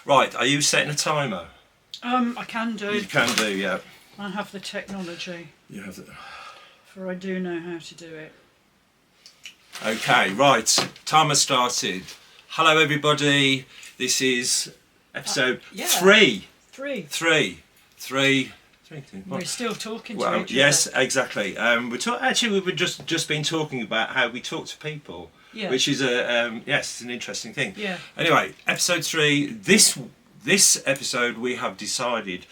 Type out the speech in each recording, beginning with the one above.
Right, are you setting a timer? I can do. You can do, yeah. I have the technology. You have the... For I do know how to do it. Okay, right. Timer started. Hello, everybody. This is episode yeah. three. Three. We're still talking to each other. Yes, exactly. We've just been talking about how we talk to people, which is it's an interesting thing. Yeah. Anyway, episode 3. This episode we have decided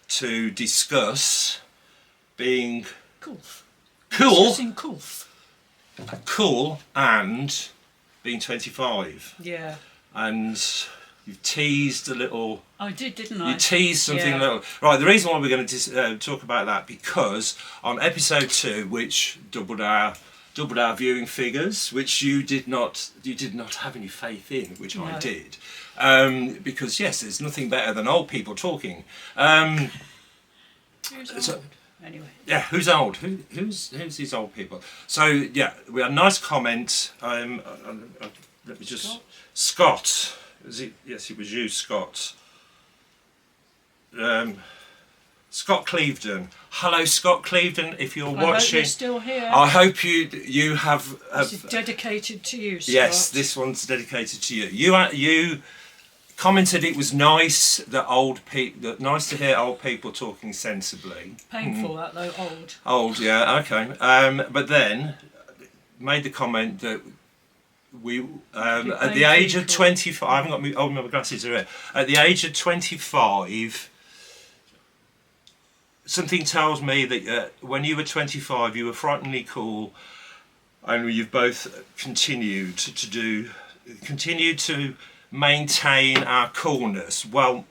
to discuss being cool, cool, and being 25. Yeah. And you've teased a little. I did, didn't I? You teased something little. Right, the reason why we're going to talk about that, because on episode 2, which doubled our viewing figures, which you did not have any faith in, which no. I did, because yes, there's nothing better than old people talking. Who's old? Anyway. Yeah, who's old? Who's these old people? So yeah, we had a nice comment. Let me just Scott. Was it? Yes, it was you, Scott. Scott Clevedon. Hello, Scott Clevedon. If you're watching, I hope you're still here. I hope you have. This is dedicated to you, Scott. Yes, this one's dedicated to you. You commented it was nice that nice to hear old people talking sensibly. Painful that though, old. Old, yeah, okay. But then made the comment that we at the age of 25. I haven't got my glasses here. At the age of 25. Something tells me that when you were 25, you were frighteningly cool, and you've both continued to maintain our coolness. Well,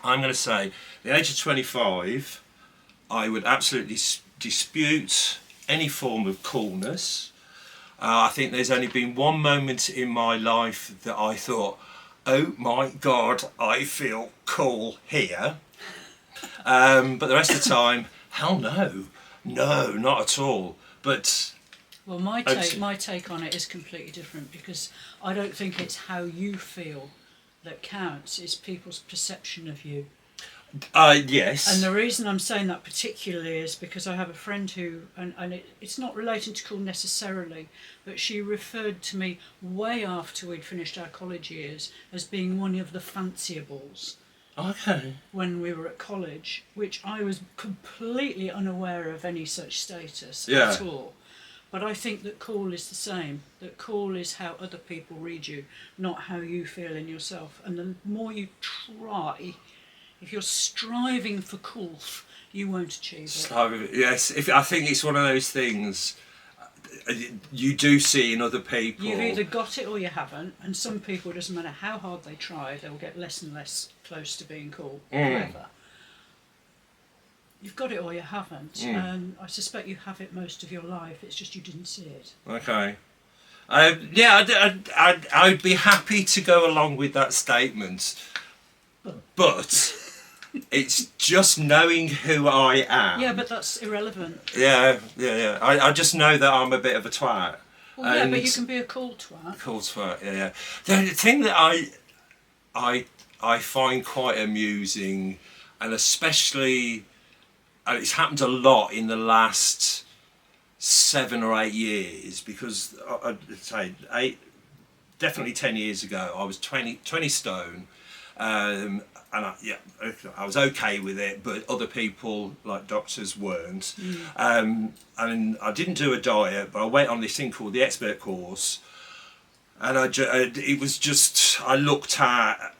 I'm going to say, at the age of 25, I would absolutely dispute any form of coolness. I think there's only been one moment in my life that I thought, oh my God, I feel cool here. But the rest of the time, hell no, not at all. But well, my take on it is completely different, because I don't think it's how you feel that counts; it's people's perception of you. Yes. And the reason I'm saying that particularly is because I have a friend who, and it's not relating to cool necessarily, but she referred to me way after we'd finished our college years as being one of the fanciables. Okay. When we were at college, which I was completely unaware of any such status at all. But I think that cool is the same. That cool is how other people read you, not how you feel in yourself. And the more you try, if you're striving for cool, you won't achieve it. Yes, I think it's one of those things you do see in other people. You've either got it or you haven't, and some people, it doesn't matter how hard they try, they'll get less and less close to being cool forever. You've got it or you haven't, and I suspect you have it most of your life, it's just you didn't see it. Okay. I'd be happy to go along with that statement, but it's just knowing who I am. Yeah, but that's irrelevant. Yeah. I just know that I'm a bit of a twat. Well, yeah, but you can be a cool twat. Cool twat, yeah. The thing that I find quite amusing, and especially, and it's happened a lot in the last 7 or 8 years, because I'd say definitely 10 years ago, I was 20 stone. And I was okay with it, but other people, like doctors, weren't. And I didn't do a diet, but I went on this thing called the expert course, and it was just, I looked at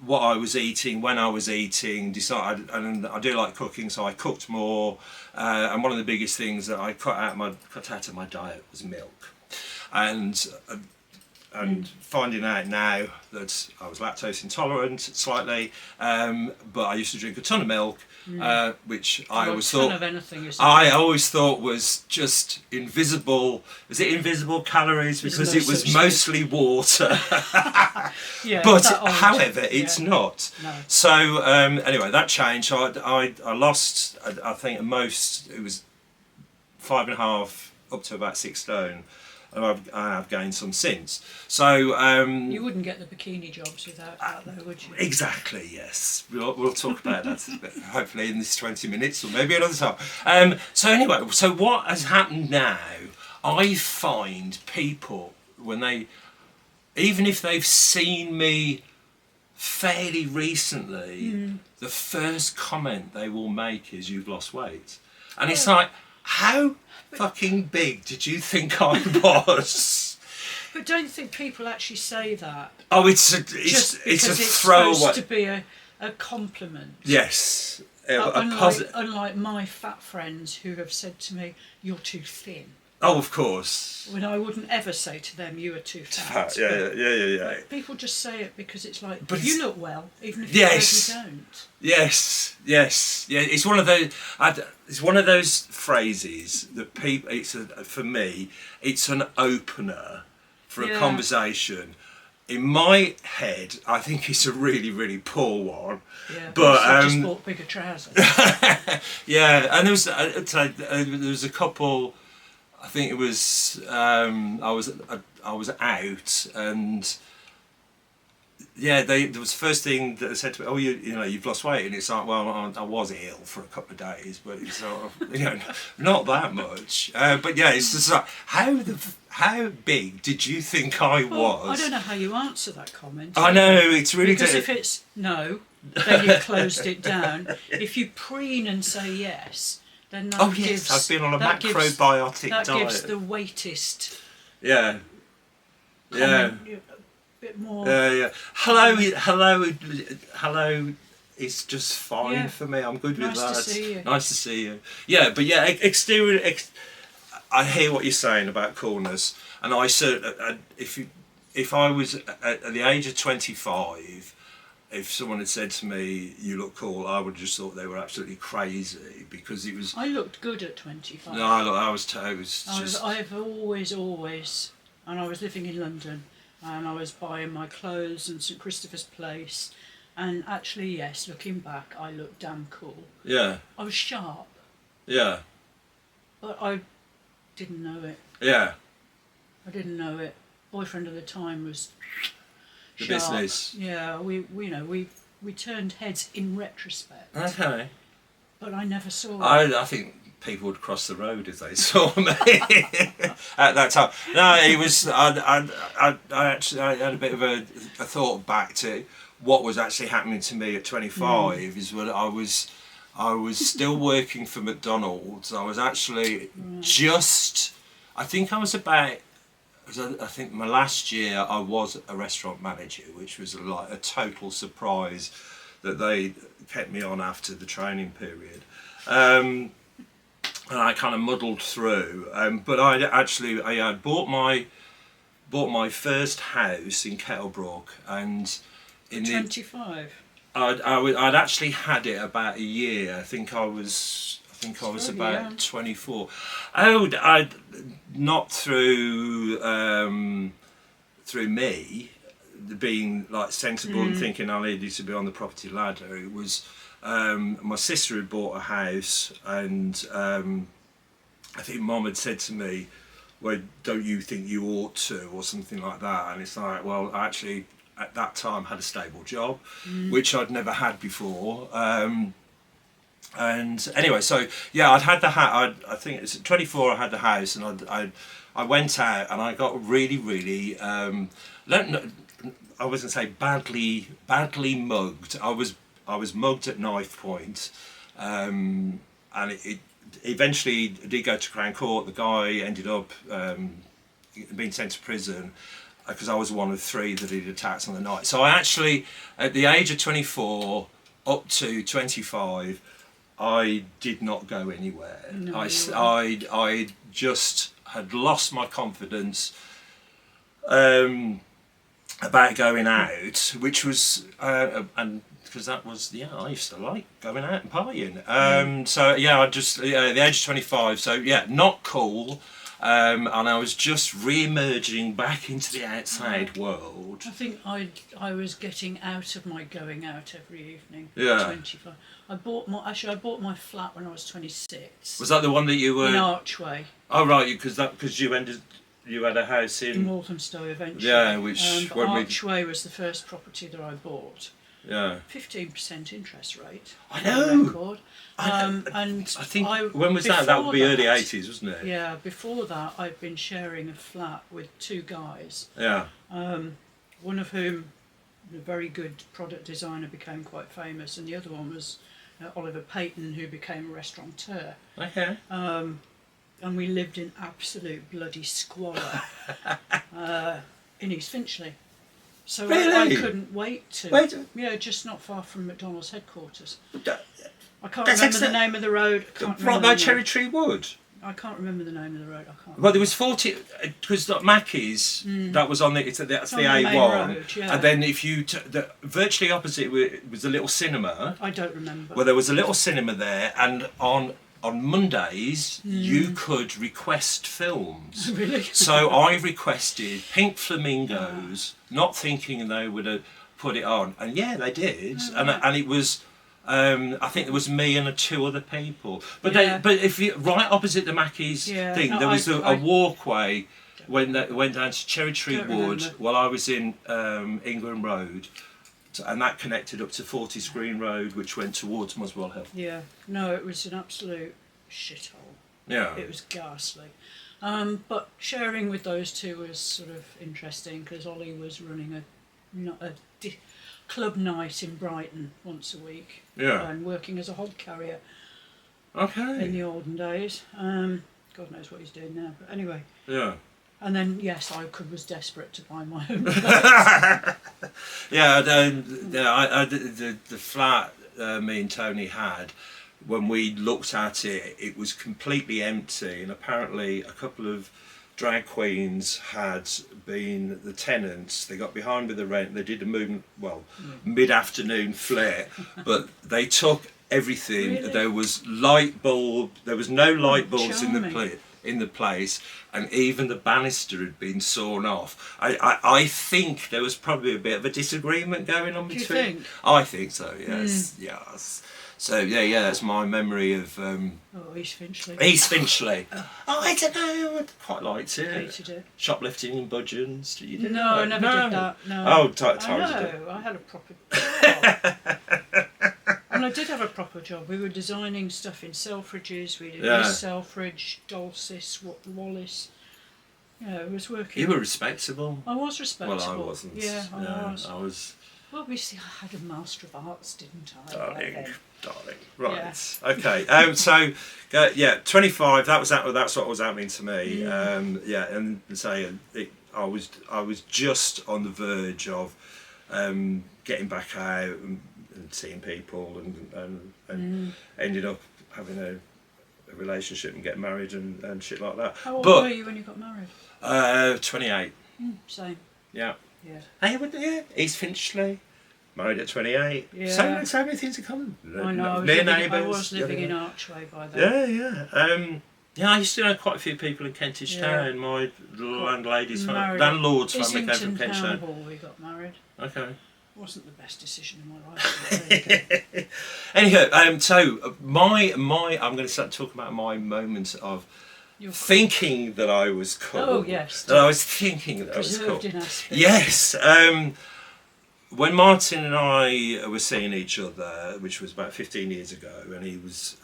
what I was eating, when I was eating, decided, and I do like cooking, so I cooked more. And one of the biggest things that I cut out of my diet was milk, and finding out now that I was lactose intolerant slightly, but I used to drink a ton of milk, which I always thought was just invisible. Was it invisible calories? Because it was mostly water. Yeah, but however, it's not. No. So anyway, that changed. I lost. I think at most it was 5.5 up to about 6 stone. I have gained some since. So You wouldn't get the bikini jobs without that, though, would you? exactly, yes. We'll talk about that hopefully in this 20 minutes or maybe another time. So anyway, so what has happened now? I find people when they, even if they've seen me fairly recently, the first comment they will make is "You've lost weight," and it's like, how fucking big did you think I was? But don't you think people actually say that? Oh, it's Just a it's throwaway. supposed to be a compliment. Yes. Unlike my fat friends who have said to me, "You're too thin." Oh, of course. When I wouldn't ever say to them, "You are too fat." Yeah. But people just say it because it's like, But you look well, even if Yes. you don't. Yes. Yeah. It's one of those. It's one of those phrases that people. For me, it's an opener for a Yeah. conversation. In my head, I think it's a really, really poor one. Yeah, But I just bought bigger trousers. yeah, and there was a couple. I think it was I was out, and yeah, there was the first thing that they said to me, "Oh, you know you've lost weight," and it's like, well, I was ill for a couple of days, but it's sort of, not that much. But yeah, it's just like how big did you think I was? Well, I don't know how you answer that comment. I know, it's really because if it's no, then you've closed it down. If you preen and say yes, then that gives. I've been on a that macrobiotic that diet. gives the weightest. Yeah. Comment, a bit more. Yeah. Hello. It's just fine for me. I'm good with that. Nice to see you. Nice to see you. Yeah, but yeah, exterior. I hear what you're saying about coolness, and if I was at the age of 25, if someone had said to me, "You look cool," I would have just thought they were absolutely crazy because it was. I looked good at 25. No, I was just. I've always, and I was living in London, and I was buying my clothes in St Christopher's Place, and actually, yes, looking back, I looked damn cool. Yeah. I was sharp, Yeah. but I didn't know it. Yeah. I didn't know it. Boyfriend at the time was The sharp. business. Yeah, we turned heads in retrospect. Okay. But I never saw it. I think people would cross the road if they saw me at that time. No, it was. I had a bit of a thought back to what was actually happening to me at 25. Is when I was still working for McDonald's. I was actually just. I think I was about. I think my last year I was a restaurant manager, which was like a total surprise that they kept me on after the training period. And I kind of muddled through. But I had bought my first house in Kettlebrook, and in 25. I'd actually had it about a year. I think I was really about young. 24. Oh, not through me being like sensible and thinking I needed to be on the property ladder. It was my sister had bought a house, and I think Mum had said to me, "Well, don't you think you ought to," or something like that. And it's like, well, I actually at that time had a stable job, which I'd never had before. And anyway, so yeah, I'd had the house. I think it's at 24. I had the house, and I went out, and I got really I was gonna say badly mugged. I was mugged at knife point, and it eventually did go to Crown Court. The guy ended up being sent to prison because I was one of 3 that he'd attacked on the night. So I actually, at the age of 24 up to 25. I did not go anywhere. No, I just had lost my confidence about going out, which was and because that was I used to like going out and partying. So yeah, at the age of 25. So yeah, not cool. And I was just re-emerging back into the outside world. I think I was getting out of my going out every evening. Yeah. 25. I bought my flat when I was 26. Was that the one that you were in Archway? Oh right, because you ended. you had a house in in. Walthamstow eventually. Yeah, which But when we. Archway was the first property that I bought. Yeah. 15% interest rate. I on know. record. And I think when was that? That would be early '80s, wasn't it? Yeah, before that I'd been sharing a flat with two guys. Yeah. One of whom, a very good product designer, became quite famous, and the other one was Oliver Payton, who became a restaurateur. Okay. And we lived in absolute bloody squalor in East Finchley. So Really? I couldn't wait to. Wait. Yeah, just not far from McDonald's headquarters. I can't That's remember the name of the road. I can't Right remember by the Cherry name. Tree Wood. I can't remember the name of the road. I can't. Well, there was 40 because Mackey's. That was on the. That's on the the main A1. road, yeah. And then if you virtually opposite was a little cinema. I don't remember. Well, there was a little cinema there, and on Mondays you could request films. Really? So I requested Pink Flamingos, not thinking they would have put it on, and yeah, they did, and it was. I think there was me and two other people, but Yeah. but if you right opposite the Mackey's thing, no, there was I a walkway when that went down to Cherry Tree Don't Wood remember. while I was in England Road, and that connected up to 40 Screen Road, which went towards Muswell Hill. Yeah. No, it was an absolute shithole. Yeah. It was ghastly. But sharing with those two was sort of interesting because Ollie was running a club night in Brighton once a week. Yeah. And working as a hod carrier Okay. in the olden days. God knows what he's doing now. But anyway. Yeah. And then, yes, was desperate to buy my own place. Yeah. The flat me and Tony had. When we looked at it, it was completely empty, and apparently a couple of drag queens had been the tenants. They got behind with the rent. They did a mid-afternoon flare, but they took everything. Really? There was light bulb. There was no light bulbs in charming. the place, and even the banister had been sawn off. I think there was probably a bit of a disagreement going on Do you between. think? I think so. Yes. Yes. So yeah, that's my memory of East Finchley. East Finchley. I don't know. I quite liked it. Hated it. Shoplifting in Budgeons. Did you do No, I that? never did that. No. Oh, I times did. know. I had a proper job. And I did have a proper job. We were designing stuff in Selfridges. We did East Selfridge, Dulcis, Wallace. Yeah, it was working. You were respectable. I was respectable. Well, I wasn't. Yeah, I was. I was. Well, obviously, I had a Master of Arts, didn't I? Darling. Right. Yeah. Okay. So, 25. That's what was happening to me. And saying I was just on the verge of getting back out and seeing people and ended up having a relationship and getting married and shit like that. How old were you when you got married? 28. Same. Yeah. Yeah. Hey, East Finchley, married at 28. Yeah. So many things in common. I know. I was living in Archway by then. Yeah. I used to know quite a few people in Kentish Town. My landlord's family came from Kentish Town Town. Hall we got married. Okay. Wasn't the best decision in my life. But there you go. Anyhow, so my I'm going to start talking about my moments of thinking that I was cool. Oh yes. That I was thinking that I was cool. Preserved in our spirit. Yes. When Martin and I were seeing each other, which was about 15 years ago, and he was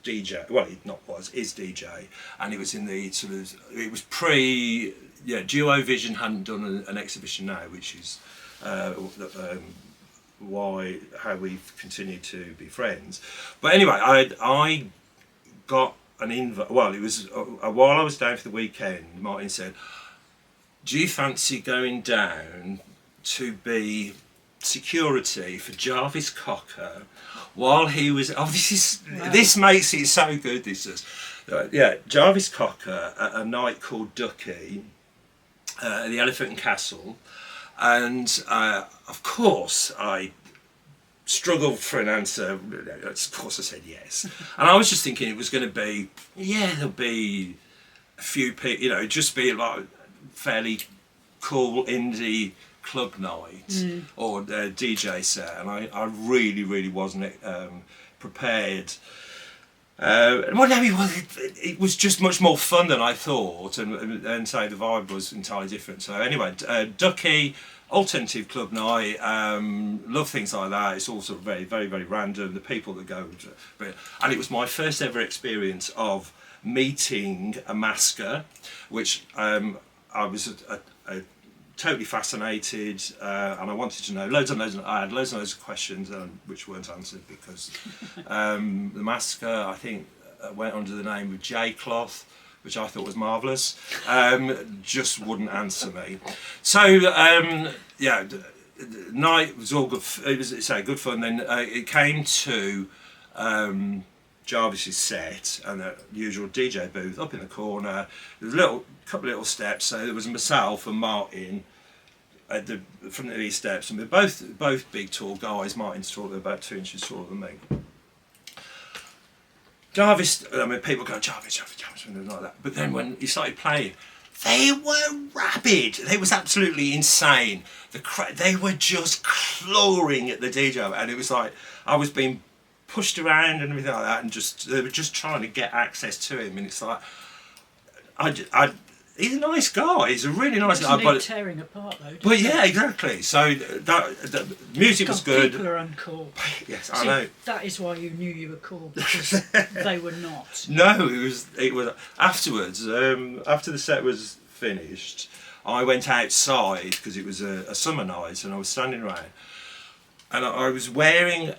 DJ. Well, is DJ, and he was in the sort of. It was Duo Vision hadn't done an exhibition now, which is how we've continued to be friends. But anyway, I got an invite. Well, it was while I was down for the weekend. Martin said, "Do you fancy going down to be security for Jarvis Cocker while he was?" Oh, this makes it so good. This is, Jarvis Cocker at a night called Ducky, the Elephant and Castle, and of course I struggled for an answer. Of course I said yes, and I was just thinking it was going to be there'll be a few people, just be like fairly cool indie club night or a DJ set, and I really wasn't prepared. Well, no, it was just much more fun than I thought, and so the vibe was entirely different. So anyway, Ducky, alternative club night, love things like that. It's all sort of very, very, very random. The people that go, and it was my first ever experience of meeting a masker, which I was totally fascinated, and I wanted to know loads and loads. I had loads and loads of questions, which weren't answered because the masker, I think, went under the name of J Cloth, which I thought was marvellous. Just wouldn't answer me. So yeah, the night was all good. It was good fun. Then it came to Jarvis's set and the usual DJ booth up in the corner. There was a couple of little steps. So there was myself and Martin at the front of these steps, and we're both big tall guys. Martin's taller, about 2 inches taller than me. Jarvis, I mean, people go Jarvis, and like that. But then when he started playing, they were rabid. They was absolutely insane. They were just clawing at the DJ, and it was like I was being pushed around and everything like that, and they were just trying to get access to him. And it's like, he's a nice guy. He's a really nice guy. But tearing apart though. But yeah, exactly. So the music was good. People are uncool. Yes, I know. That is why you knew you were cool, because they were not. No, it was afterwards. After the set was finished, I went outside because it was a summer night, and I was standing around, and I was wearing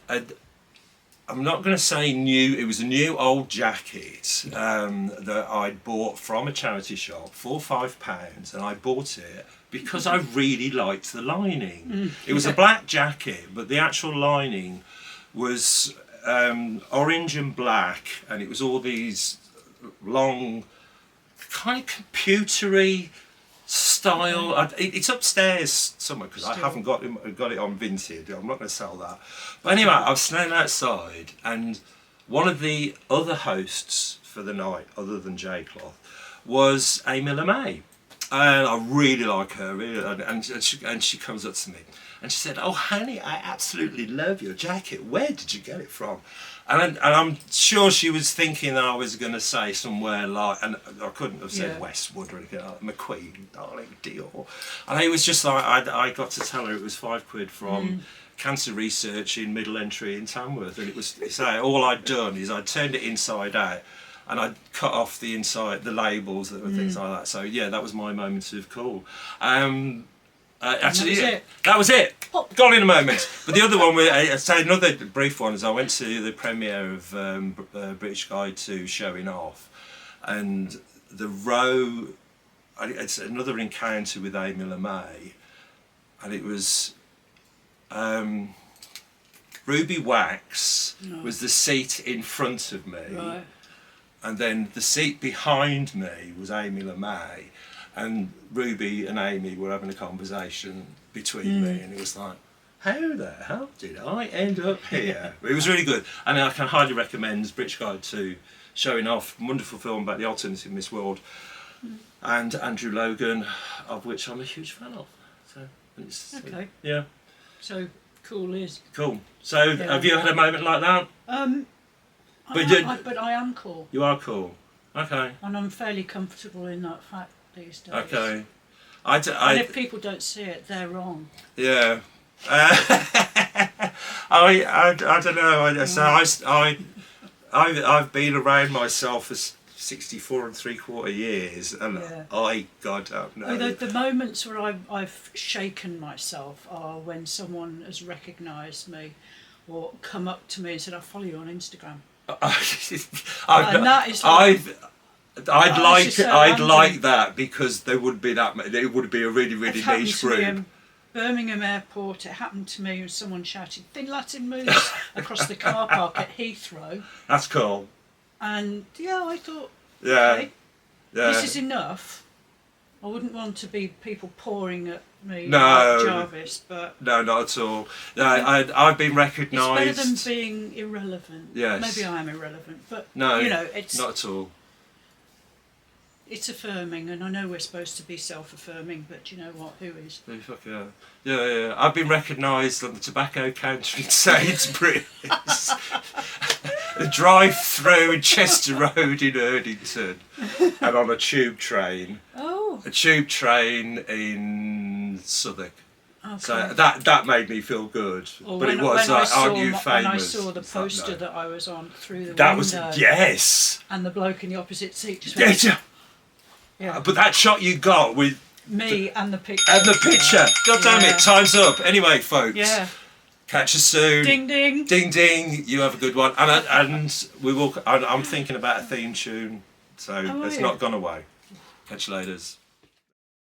I'm not going to say new, it was a new old jacket that I'd bought from a charity shop for £5, and I bought it because I really liked the lining. It was a black jacket, but the actual lining was orange and black, and it was all these long, kind of computery style. It's upstairs somewhere because I haven't got it on Vinted. I'm not going to sell that. But anyway, I was standing outside, and one of the other hosts for the night, other than J Cloth, was Amy LeMay, and I really like her. And she comes up to me and she said, "Oh, honey, I absolutely love your jacket. Where did you get it from?" And I'm sure she was thinking that I was going to say somewhere like, and I couldn't have said Westwood or anything like McQueen, darling, Dior. And it was just like, I got to tell her it was £5 from cancer research in Middle Entry in Tamworth. And it was, all I'd done is I'd turned it inside out, and I'd cut off the inside, the labels, and things like that. So yeah, that was my moment of cool. Actually, that was it. Gone in a moment. But the other one, I say another brief one, is I went to the premiere of British Guide to Showing Off, and the row. It's another encounter with Amy LeMay, and it was Ruby Wax was the seat in front of me, right. And then the seat behind me was Amy LeMay. And Ruby and Amy were having a conversation between me, and it was like, how the hell did I end up here? It was really good, and I can highly recommend British Guide to Showing Off, wonderful film about the alternative Miss World, and Andrew Logan, of which I'm a huge fan of. So it's, okay. Yeah. So cool is. Cool. So have you had a moment like that? But I am cool. You are cool. Okay. And I'm fairly comfortable in that fact these days. Okay. And if people don't see it, they're wrong. Yeah. I don't know. I've been around myself for 64 3/4 years, and God don't know. The moments where I've shaken myself are when someone has recognised me or come up to me and said, "I follow you on Instagram." And that is I'd like that, because there would be that. It would be a really niche group. Birmingham Airport. It happened to me when someone shouted "Thin Latin Moose" across the car park at Heathrow. That's cool. And I thought, okay, this is enough. I wouldn't want to be people pouring at me like Jarvis, but no, not at all. No, I've been recognised. It's better than being irrelevant. Yes. Maybe I am irrelevant, but no, it's not at all. It's affirming, and I know we're supposed to be self-affirming, but you know what? Who is? Yeah. I've been recognised on the tobacco counter in Sainsbury's. a drive-through in Chester Road in Erdington, and on a tube train. Oh. A tube train in Southwark. Okay. So that made me feel good. Or but when, it was when like, I aren't you saw, famous? When I saw the It's like, poster no. that I was on through the That window. was, yes. And the bloke in the opposite seat just went, Yeah. yeah. But that shot you got with Me and the picture. and the picture. God damn Yeah. it, time's up. Anyway, folks. Yeah. Catch us soon. Ding ding. Ding ding. You have a good one. And we will. I'm thinking about a theme tune, so Oh, it's yeah. not gone away. Catch you later.